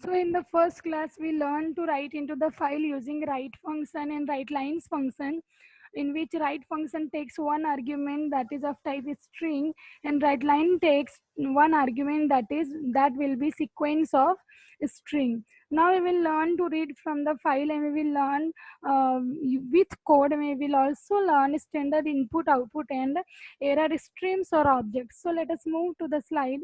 So in the first class, we learned to write into the file using write function and write lines function, in which write function takes one argument that is of type string, and write line takes one argument that will be sequence of string. Now we will learn to read from the file, and we will learn with code, and we will also learn standard input, output, and error streams or objects. So let us move to the slide.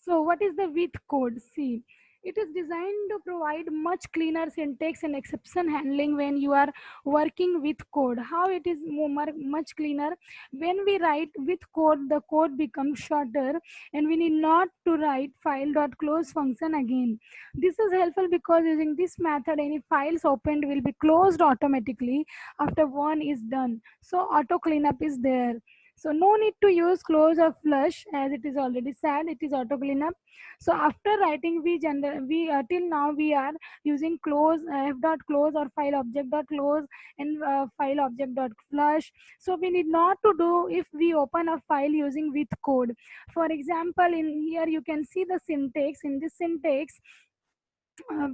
So what is the with code? See, it is designed to provide much cleaner syntax and exception handling when you are working with code. How it is much cleaner? When we write with code, the code becomes shorter and we need not to write file.close function again. This is helpful because using this method, any files opened will be closed automatically after one is done. So auto cleanup is there. So no need to use close or flush, as it is already said, it is auto cleanup. So after writing, we till now we are using close, f dot close or file object dot close, and file object dot flush. So we need not to do if we open a file using with code. For example, in here you can see the syntax. In this syntax,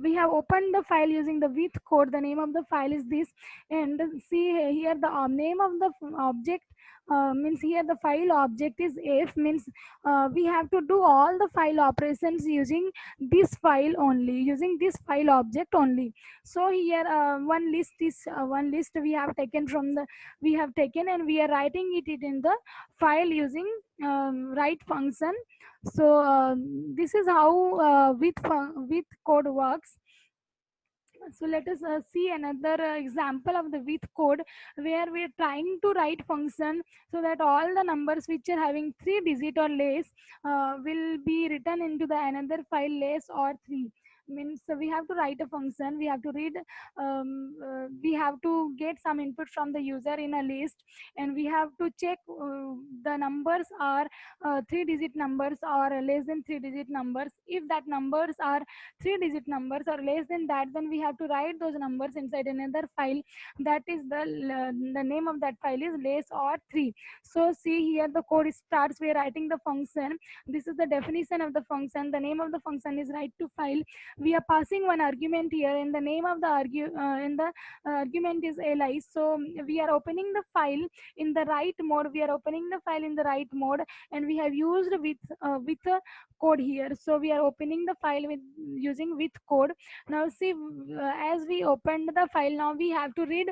we have opened the file using the with code. The name of the file is this, and see here the name of the object, means here the file object is f, means we have to do all the file operations using this file only, using this file object only. So here one list we have taken from the, we have taken, and we are writing it in the file using write function. So this is how with code works. So let us see another example of the with code, where we are trying to write function so that all the numbers which are having 3 digit or less will be written into the another file less or 3. Means we have to write a function, we have to read, we have to get some input from the user in a list, and we have to check the numbers are 3 digit numbers or less than 3 digit numbers. If that numbers are 3 digit numbers or less than that, then we have to write those numbers inside another file. That is the name of that file is less or 3. So see here the code starts, we are writing the function. This is the definition of the function. The name of the function is write to file. We are passing one argument here, and the name of the argument is li. So we are opening the file in the write mode, we are opening the file in the write mode, and we have used with a code here. So we are opening the file with using with code. Now see, as we opened the file, now we have to read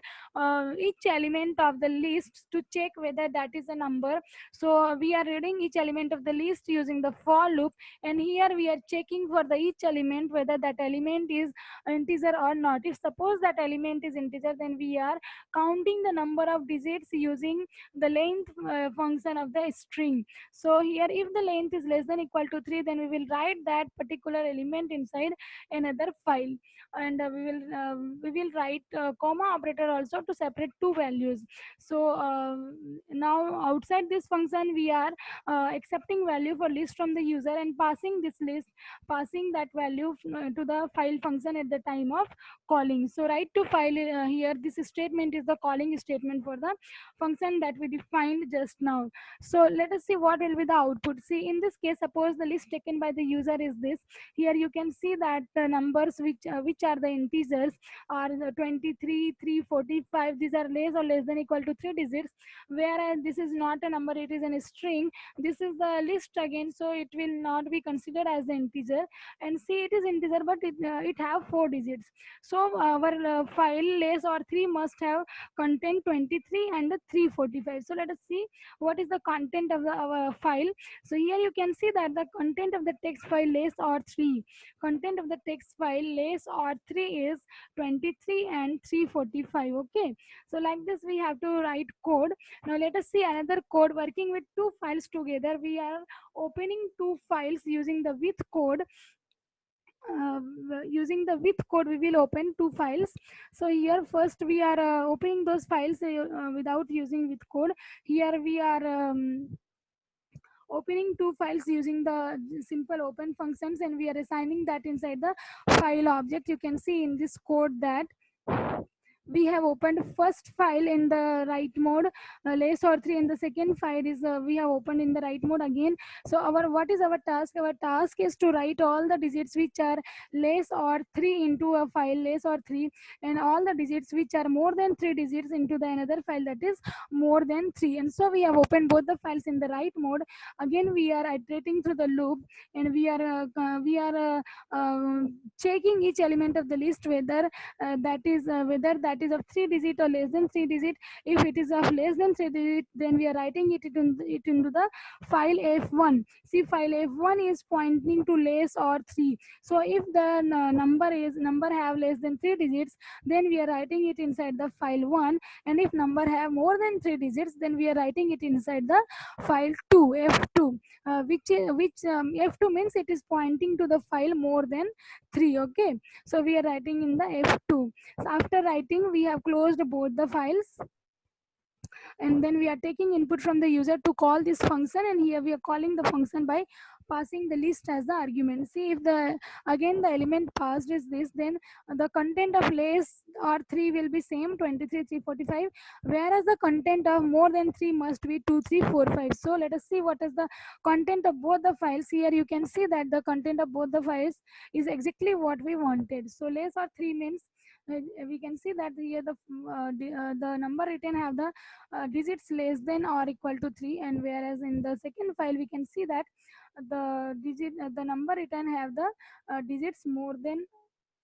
each element of the list to check whether that is a number. So we are reading each element of the list using the for loop, and here we are checking for the each element whether that element is integer or not. If suppose that element is integer, then we are counting the number of digits using the length function of the string. So here if the length is less than equal to 3, then we will write that particular element inside another file, and we will write comma operator also to separate two values. So now outside this function, we are accepting value for list from the user and passing this list, passing that value to the file function at the time of calling. So write to file, here this statement is the calling statement for the function that we defined just now. So let us see what will be the output. See, in this case, suppose the list taken by the user is this. Here you can see that the numbers which are the integers are the 23, 345. These are less or less than equal to 3 digits, whereas this is not a number, it is a string. This is the list again, so it will not be considered as the integer. And see, it is integer, but it have 4 digits. So our file less or 3 must have contain 23 and 345. So let us see what is the content of our file. So here you can see that the content of the text file less or 3, content of the text file less or 3 is 23 and 345. Okay, so like this we have to write code. Now let us see another code working with two files together. We are opening two files using the with code. Using the with code, we will open two files. So here first we are opening those files without using with code. Here we are opening two files using the simple open functions, and we are assigning that inside the file object. You can see in this code that we have opened first file in the write mode, less or 3, and the second file is we have opened in the write mode again. So our what is our task? Our task is to write all the digits which are less or 3 into a file less or 3, and all the digits which are more than 3 digits into the another file that is more than 3. And so we have opened both the files in the write mode. Again we are iterating through the loop, and we are checking each element of the list whether that is of 3 digit or less than 3 digit. If it is of less than 3 digit, then we are writing it into the file f1. See, file f1 is pointing to less or 3. So if the number have less than 3 digits, then we are writing it inside the file 1, and if number have more than 3 digits, then we are writing it inside the file 2, f2. Which f2 means it is pointing to the file more than 3. Okay, so we are writing in the f2. So after writing, we have closed both the files, and then we are taking input from the user to call this function, and here we are calling the function by passing the list as the argument. See, if the again the element passed is this, then the content of less or 3 will be same, 23 345, whereas the content of more than 3 must be 2345. So let us see what is the content of both the files. Here you can see that the content of both the files is exactly what we wanted. So less or 3 means we can see that here the number written have the digits less than or equal to 3, and whereas in the second file we can see that the number written have the digits more than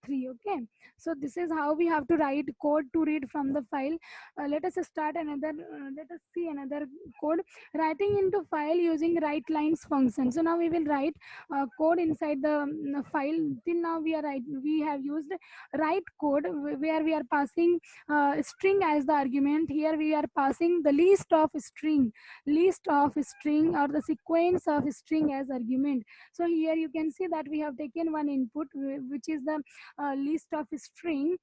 3. Okay, so this is how we have to write code to read from the file. Let us see another code. Writing into file using write lines function. So now we will write code inside the file. Till now we have used write code where we are passing string as the argument. Here we are passing the list of string or the sequence of string as argument. So here you can see that we have taken one input which is the list of string.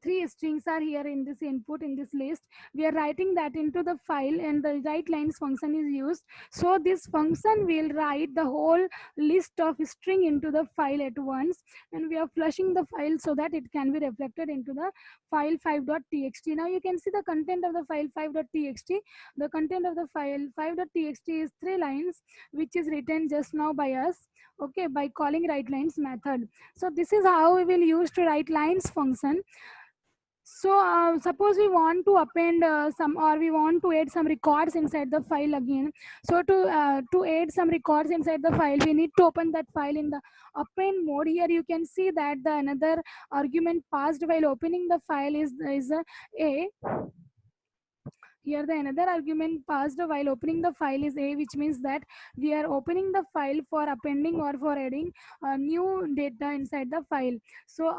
Three strings are here in this input in this list. We are writing that into the file, and the write lines function is used. So this function will write the whole list of string into the file at once, and we are flushing the file so that it can be reflected into the file 5.txt. Now you can see the content of the file 5.txt. The content of the file 5.txt is 3 lines, which is written just now by us, okay, by calling write lines method. So this is how we will use to write lines function. So suppose we want to append some, or we want to add some records inside the file again. So to add some records inside the file, we need to open that file in the append mode. Here you can see that the another argument passed while opening the file is a. Here the another argument passed while opening the file is a, which means that we are opening the file for appending or for adding new data inside the file. So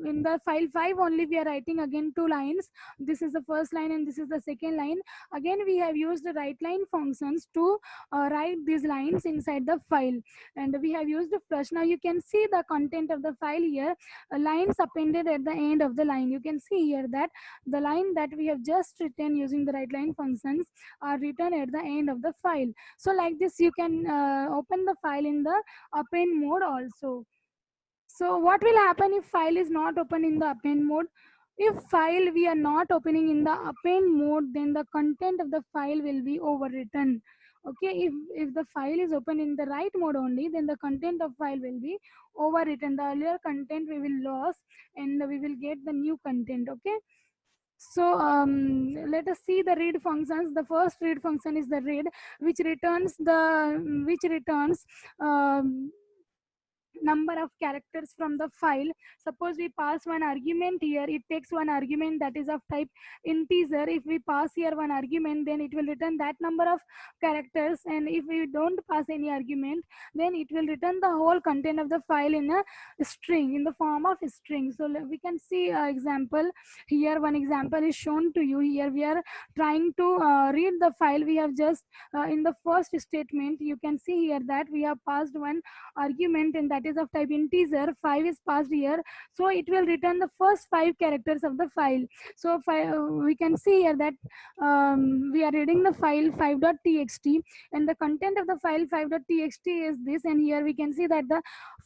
in the file 5 only we are writing again 2 lines. This is the first line and this is the second line. Again we have used the write line functions to write these lines inside the file, and we have used the flush. Now you can see the content of the file here, lines appended at the end of the line. You can see here that the line that we have just written using the write line functions are written at the end of the file. So like this you can open the file in the append mode also. So what will happen if file is not open in the append mode? If file we are not opening in the append mode, then the content of the file will be overwritten. Okay, if the file is open in the write mode only, then the content of file will be overwritten. The earlier content we will lose, and we will get the new content. Okay, so let us see the read functions. The first read function is the read, which returns um, number of characters from the file. Suppose we pass one argument here, it takes one argument that is of type integer. If we pass here one argument, then it will return that number of characters, and if we don't pass any argument, then it will return the whole content of the file in a string, in the form of a string. So we can see example here. One example is shown to you here. We are trying to read the file. We have just in the first statement you can see here that we have passed one argument, and that is of type integer, 5 is passed here, so it will return the first 5 characters of the file. So we can see here that we are reading the file 5.txt, and the content of the file 5.txt is this, and here we can see that the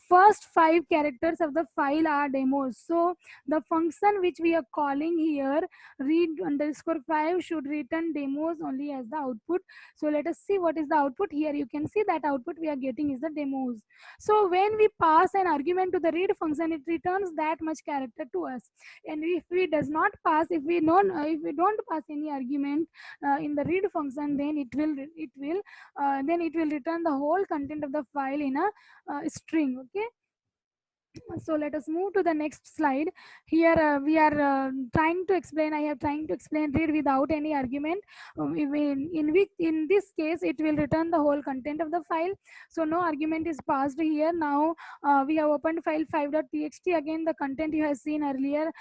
first 5 characters of the file are demos. So the function which we are calling here, read underscore 5, should return demos only as the output. So let us see what is the output. Here you can see that output we are getting is the demos. So when we pass an argument to the read function, it returns that much character to us. And if we does not pass, if we don't pass any argument in the read function, then it will return the whole content of the file in a string. Okay, so let us move to the next slide. Here we are trying to explain, I have trying to explain read without any argument. In this case it will return the whole content of the file, so no argument is passed here. Now we have opened file 5.txt. Again, the content you have seen earlier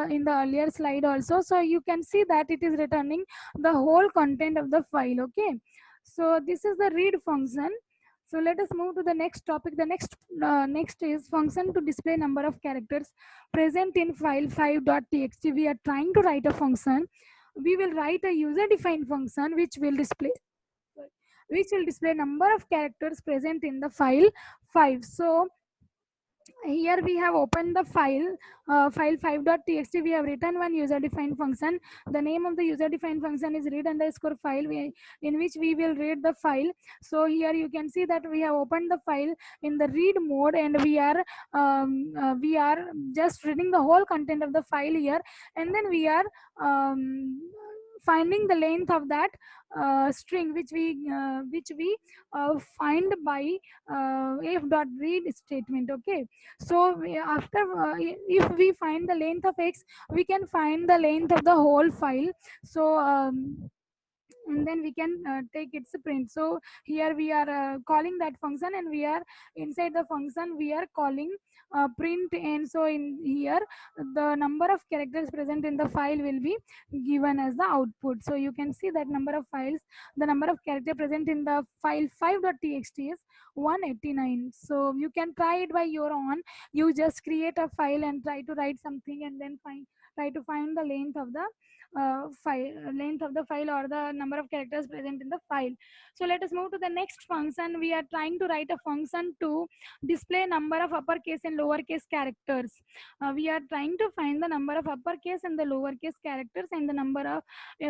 in the earlier slide also, so you can see that it is returning the whole content of the file. Okay, so this is the read function. So let us move to the next topic. The next is function to display number of characters present in file 5.txt. We are trying to write a function. We will write a user-defined function which will display number of characters present in the file 5. So here we have opened the file 5.txt. We have written one user defined function. The name of the user defined function is read underscore file, in which we will read the file. So here you can see that we have opened the file in the read mode, and we are just reading the whole content of the file here, and then we are finding the length of that string which we find by f dot read statement. Okay, so after if we find the length of x, we can find the length of the whole file. So and then we can take its print. So here we are calling that function, and we are inside the function we are calling print. And so in here the number of characters present in the file will be given as the output. So you can see that the number of character present in the file 5.txt is 189. So you can try it by your own. You just create a file and try to write something, and then try to find the length of the file or the number of characters present in the file. So let us move to the next function. We are trying to write a function to display number of uppercase and lowercase characters. We are trying to find the number of uppercase and the lowercase characters, and the number of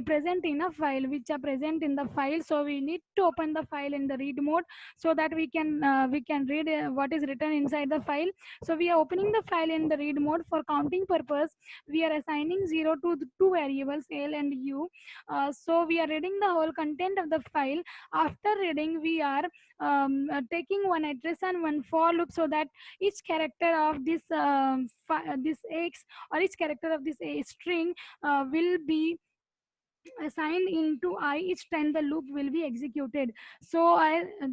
present in a file, which are present in the file. So we need to open the file in the read mode, so that we can read what is written inside the file. So we are opening the file in the read mode. For counting purpose, we are assigning 0 to the two variables L and U. So we are reading the whole content of the file. After reading, we are taking one address and one for loop, so that each character of this x, or each character of this a string will be assigned into I each time the loop will be executed. So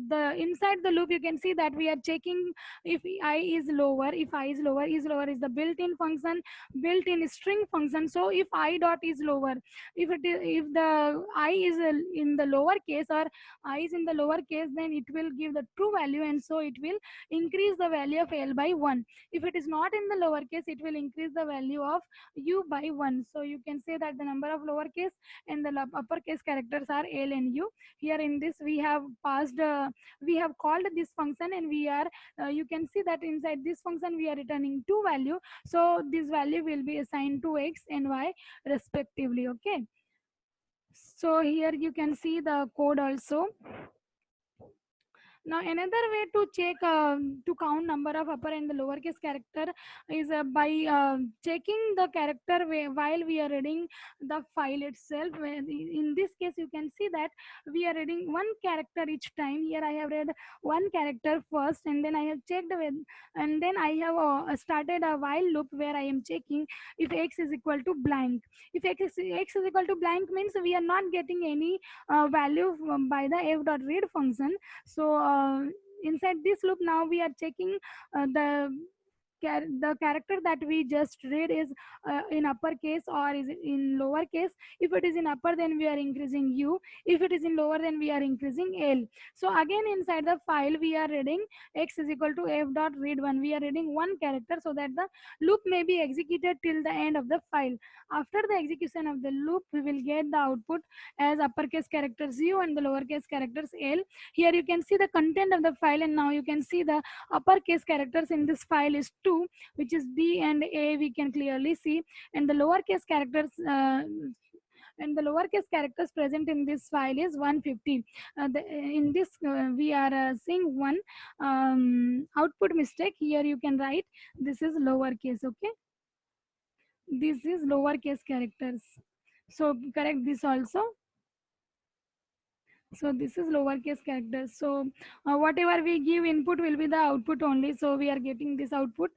the inside the loop you can see that we are checking if I is lower. If I is lower, is the built-in function, built-in string function. So if I dot is lower, if the I is in the lower case, or I is in the lower case, then it will give the true value, and so it will increase the value of L by 1. If it is not in the lower case, it will increase the value of U by 1. So you can say that the number of lowercase and the uppercase characters are L and U. Here in this we have called this function, and we are you can see that inside this function we are returning two value. So this value will be assigned to x and y respectively. Okay, so here you can see the code also. Now another way to check to count number of upper and the lowercase character is by checking the character while we are reading the file itself. In this case you can see that we are reading one character each time. Here I have read one character first, and then I have checked and then I have started a while loop where I am checking if x is equal to blank. If x is equal to blank means we are not getting any value by the f dot read function. So inside this loop now we are checking the the character that we just read is in uppercase or is it in lowercase. If it is in upper, then we are increasing u. If it is in lower, then we are increasing l. So again, inside the file we are reading x is equal to f dot read one. We are reading one character so that the loop may be executed till the end of the file. After the execution of the loop, we will get the output as uppercase characters u and the lowercase characters l. Here you can see the content of the file, and now you can see the uppercase characters in this file is 2, which is d and a, we can clearly see, and the lowercase characters present in this file is 150. In this we are seeing one output mistake. Here you can write this is lowercase. Okay, this is lowercase characters, so correct this also. So this is lowercase characters. So whatever we give input will be the output only, so we are getting this output.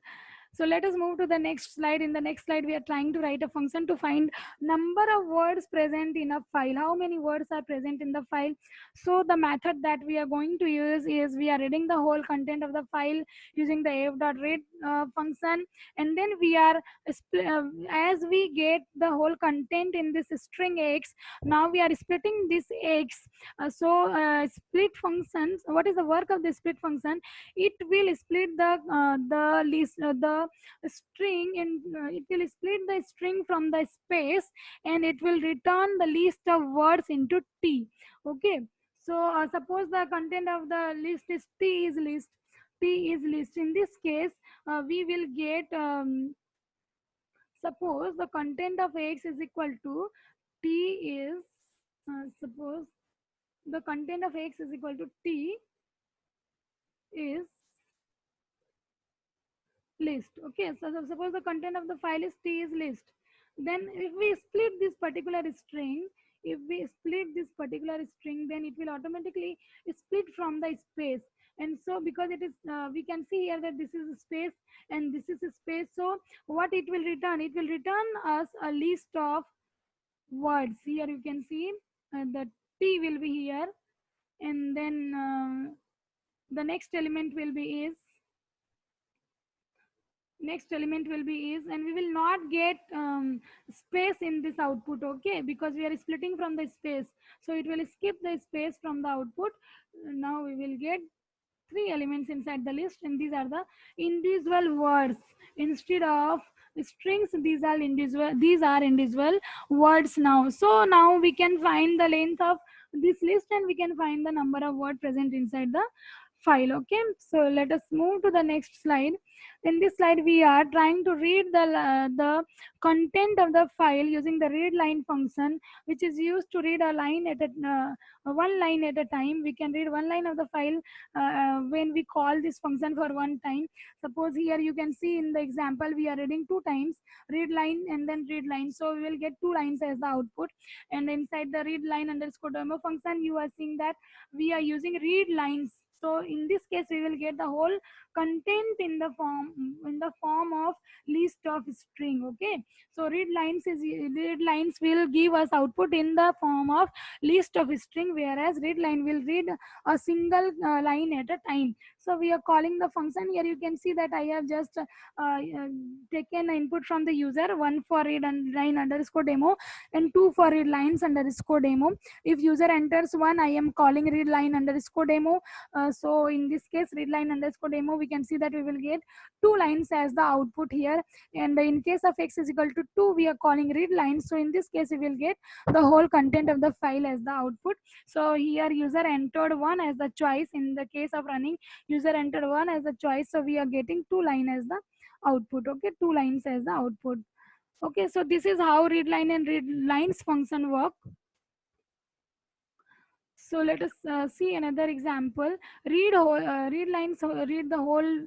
So let us move to the next slide. In the next slide, we are trying to write a function to find number of words present in a file. How many words are present in the file? So the method that we are going to use is we are reading the whole content of the file using the f.read function, and then we are as we get the whole content in this string x, now we are splitting this x. Split functions. What is the work of the split function? It will split the list the string, and it will split the string from the space, and it will return the list of words into t. Okay, so suppose the content of the list is t is list. In this case, we will get suppose the content of x is equal to t is suppose the content of x is equal to t is list. Okay, so suppose the content of the file is t is list, then if we split this particular string, then it will automatically split from the space. And so because it is we can see here that this is a space and this is a space, so what it will return, it will return us a list of words. Here you can see the t will be here, and then the next element will be is, and we will not get space in this output. Okay, because we are splitting from the space, so it will skip the space from the output. Now we will get three elements inside the list, and these are the individual words instead of strings. These are individual words now. So now we can find the length of this list, and we can find the number of words present inside the file. Okay, so let us move to the next slide. In this slide, we are trying to read the content of the file using the read line function, which is used to read a line at a one line at a time. We can read one line of the file when we call this function for one time. Suppose here you can see in the example we are reading two times, read line and then read line, so we will get two lines as the output. And inside the read line underscore demo function, you are seeing that we are using read lines. So in this case, we will get the whole content in the form of list of string. Okay, so read lines will give us output in the form of list of string, whereas read line will read a single line at a time. So we are calling the function. Here you can see that I have just taken input from the user, one for read and line underscore demo and two for read lines underscore demo. If user enters one, I am calling read line underscore demo. So in this case, read line underscore demo, we can see that we will get two lines as the output here. And in case of x is equal to 2, we are calling read line. So in this case, we will get the whole content of the file as the output. So here user entered 1 as the choice. In the case of running, user entered 1 as the choice. So we are getting two line as the output. Okay, two lines as the output. Okay, so this is how read line and read lines function work. So let us see another example. Read lines, read the whole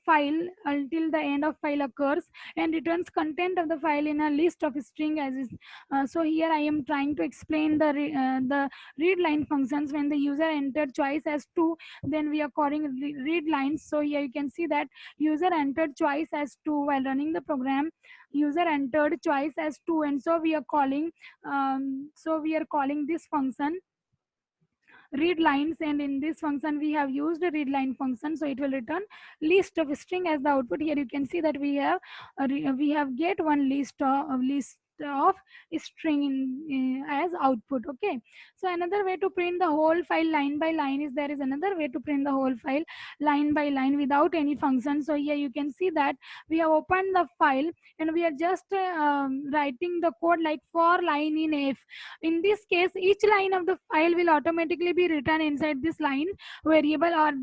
file until the end of file occurs and returns content of the file in a list of string as is. So here I am trying to explain the read line functions. When the user entered choice as 2, then we are calling read lines. So here you can see that user entered choice as 2 while running the program. User entered choice as 2, and so we are calling this function read lines, and in this function we have used a read line function, so it will return list of string as the output. Here you can see that we have get one list of string as output. Okay, so another way to print the whole file line by line is, there is another way to print the whole file line by line without any function. So here you can see that we have opened the file and we are just writing the code like for line in f. In this case, each line of the file will automatically be written inside this line variable, or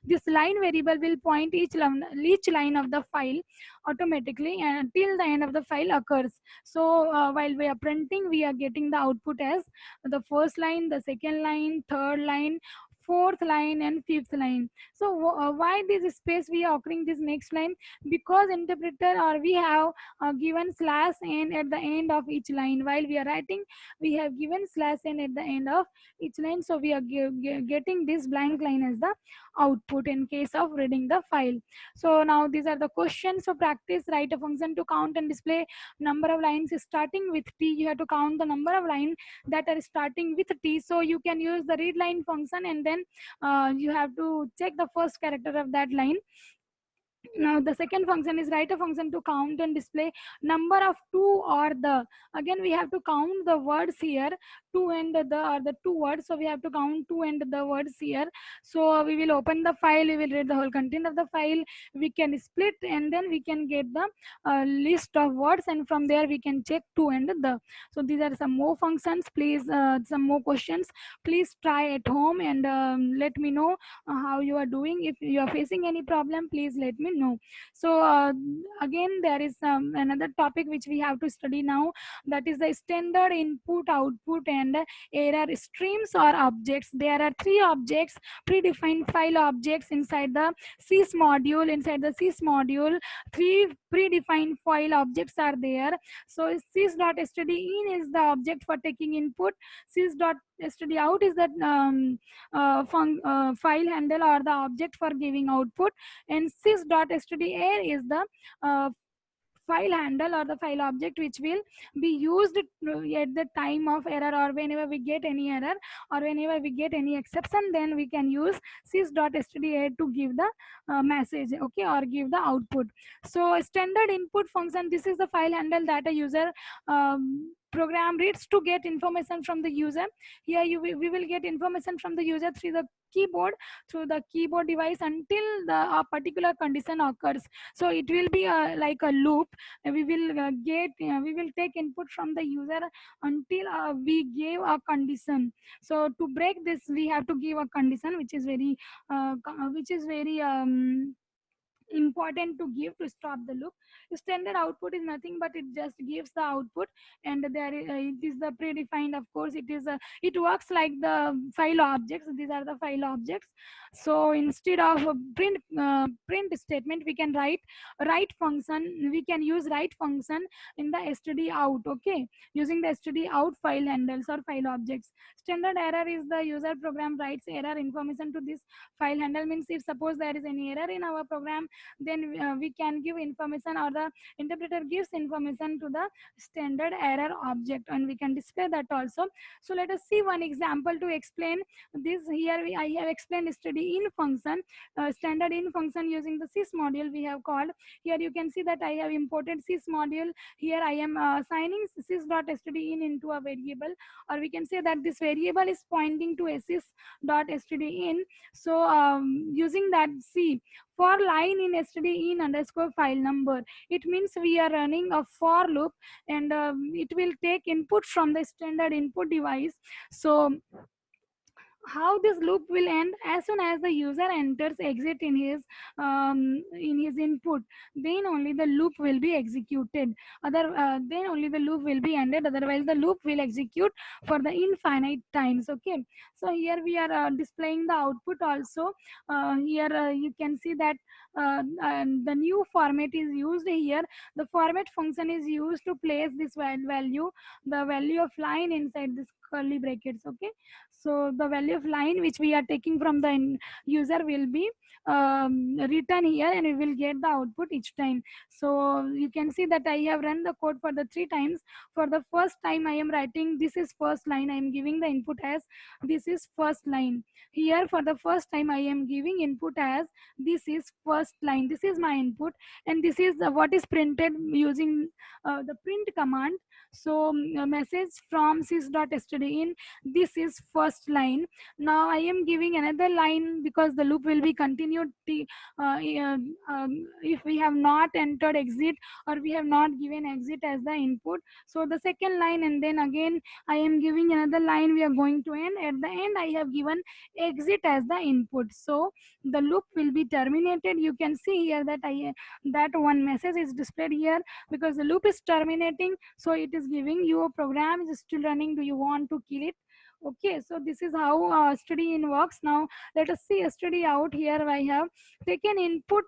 this line variable will point each line of the file automatically until the end of the file occurs. So while we are printing, we are getting the output as the first line, the second line, third line, fourth line, and fifth line. So why this space we are occurring this next line? Because interpreter, or we have given slash n at the end of each line. While we are writing, we have given slash n at the end of each line, so we are getting this blank line as the output in case of reading the file. So now these are the questions. So practice, write a function to count and display number of lines starting with t. You have to count the number of lines that are starting with t. So you can use the read line function, and then you have to check the first character of that line. Now the second function is write a function to count and display number of two or the. Again we have to count the words here, two and the, or the two words, so we have to count two and the words here. So we will open the file, we will read the whole content of the file, we can split, and then we can get the list of words, and from there we can check two and the. So these are some more functions. Please some more questions, please try at home, and let me know how you are doing. If you are facing any problem, please let me know. So again there is another topic which we have to study now, that is the standard input, output, and error streams or objects. There are three objects, predefined file objects inside the sys module. Inside the sys module, three predefined file objects are there. So sys.stdin is the object for taking input, sys.stdout is the file handle or the object for giving output, and sys.stdr is the uh, file handle or the file object which will be used at the time of error, or whenever we get any error or whenever we get any exception, then we can use sys.stda to give the message, okay, or give the output. So standard input function, this is the file handle that a user program reads to get information from the user. Here we will get information from the user through the keyboard, through the keyboard device, until the particular condition occurs. So it will be like a loop. We will take input from the user until we give a condition. So to break this, we have to give a condition which is very important to give to stop the loop. Standard output is nothing but it just gives the output, and it is the predefined, of course. It works like the file objects. These are the file objects. So instead of a print statement, we can write function. We can use write function in the std out, okay, using the std out file handles or file objects. Standard error is the user program writes error information to this file handle. Means if suppose there is any error in our program, then we can give information, or the interpreter gives information to the standard error object, and we can display that also. So let us see one example to explain this. Here I have explained study in function, standard in function using the sys module we have called. Here you can see that I have imported sys module. Here I am assigning sys.stdin into a variable, or we can say that this variable is pointing to a sys.stdin. So using that, see, for line in stdin underscore file number, it means we are running a for loop, and it will take input from the standard input device. So how this loop will end? As soon as the user enters exit in his input, then only the loop will be executed. Then only the loop will be ended, otherwise the loop will execute for the infinite times. Okay, so here we are displaying the output also. Here you can see that the new format is used here. The format function is used to place this value, the value of line inside this curly brackets. Okay, So the value of line which we are taking from the user will be written here, and we will get the output each time. So you can see that I have run the code for the 3 times. For the first time I am writing this is first line, I am giving the input as this is first line. Here for the first time I am giving input as this is first line, this is my input, and this is what is printed using the print command. So a message from sys.stdin, this is first line. Now I am giving another line because the loop will be continued if we have not entered exit, or we have not given exit as the input. So the second line, and then again I am giving another line, we are going to end. At the end I have given exit as the input. So the loop will be terminated. You can see here that that one message is displayed here because the loop is terminating. So it is giving you a program is still running, do you want to kill it? Okay, so this is how study in works. Now let us see a study out. Here I have taken input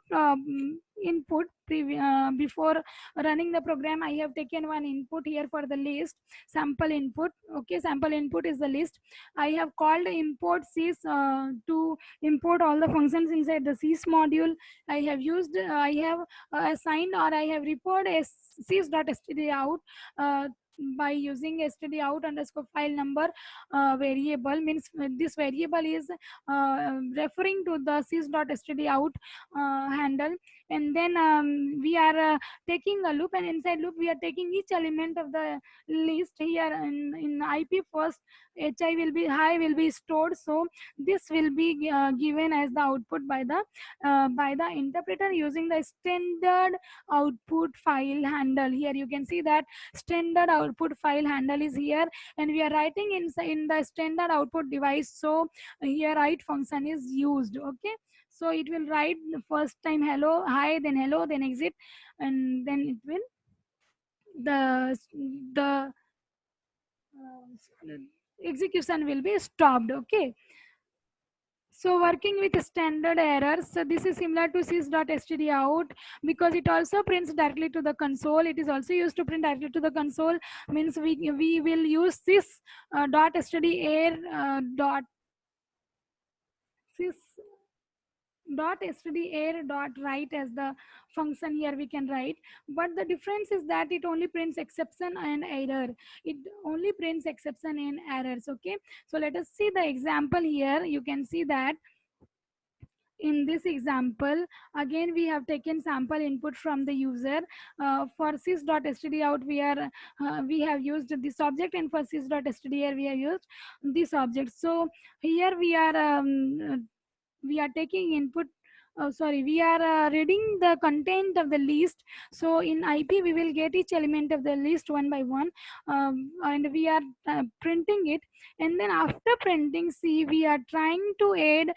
before running the program. I have taken one input here for the list, sample input. Okay, sample input is the list. I have called import sys to import all the functions inside the sys module. I have used I have assigned, or I have reported a sys.std out by using std out underscore file number variable. Means this variable is referring to the sys.std out handle. And then we are taking a loop, and inside loop we are taking each element of the list. Here in ip first hi will be stored. So this will be given as the output by the interpreter using the standard output file handle. Here you can see that standard output file handle is here, and we are writing in the standard output device. So here write function is used. Okay, so it will write the first time hello, hi, then hello, then exit, and then it will the execution will be stopped. Okay, so working with standard errors, so this is similar to sys.std out because it also prints directly to the console. It is also used to print directly to the console. Means we will use sys dot std air dot sys dot std air dot write as the function. Here we can write, but the difference is that it only prints exception and error. It only prints exception and errors. Okay, so let us see the example. Here you can see that in this example again we have taken sample input from the user. For sys.std out we have used this object, and for sys.std we have used this object. So here we are taking input. Sorry, we are reading the content of the list. So in ip we will get each element of the list one by one, and we are printing it. And then after printing, see, we are trying to add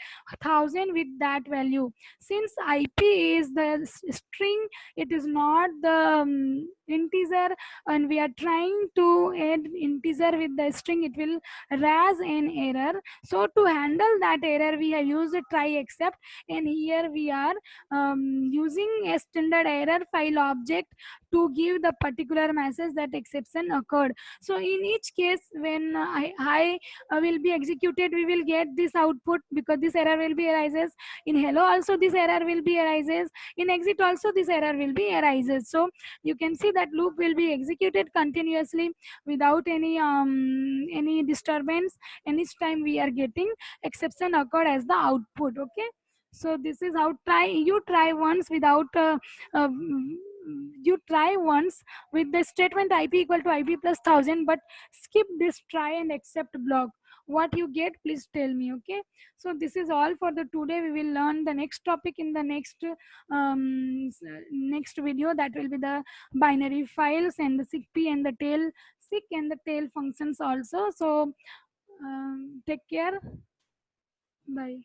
1,000 with that value. Since ip is the string, it is not the integer, and we are trying to add integer with the string, it will raise an error. So to handle that error we have used a try except, and here we are using a standard error file object to give the particular message that exception occurred. So in each case when I will be executed, we will get this output because this error will be arises. In hello also this error will be arises. In exit also this error will be arises. So you can see that loop will be executed continuously without any disturbance, and each time we are getting exception occurred as the output. Okay, so this is how you try once without uh, you try once with the statement ip equal to ip plus 1,000, but skip this try and accept block. What you get, please tell me. Okay, so this is all for the today. We will learn the next topic in the next video. That will be the binary files and the sick and the tail functions also. So take care. Bye.